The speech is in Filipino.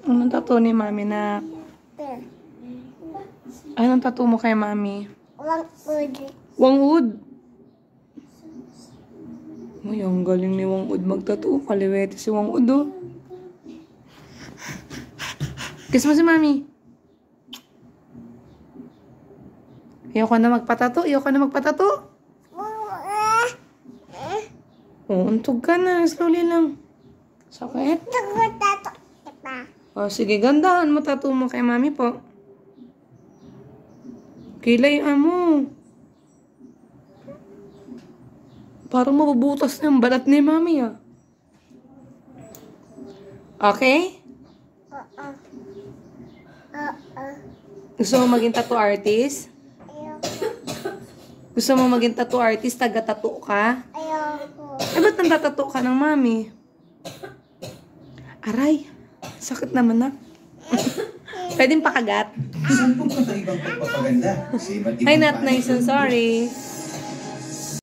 Anong tattoo ni Mami na? Anong tattoo mo kay Mami? Wangud. Wangud? Ay, ang galing ni Wangud mag-tattoo. Kaliwete si Wangud, oh. Kiss mo si Mami. Ayoko na magpatato. Ayoko na magpatato. Oh, untog ka na. Slowly lang. Sakit? Oh, sige. Gandahan mo tattoo mo kay Mami po. Kilay mo. Parang mabubutas na yung balat ni Mami, ah. Okay? Gusto mo maging tattoo artist? Gusto mo maging tattoo artist? Taga-tattoo ka? Ayoko. Eh, ba't nang-tattoo ka ng Mami? Aray. Sakit naman na. Pwedeng pakagat. Saan pupunta ibang pagpapaganda? Ay, not nice. I'm sorry.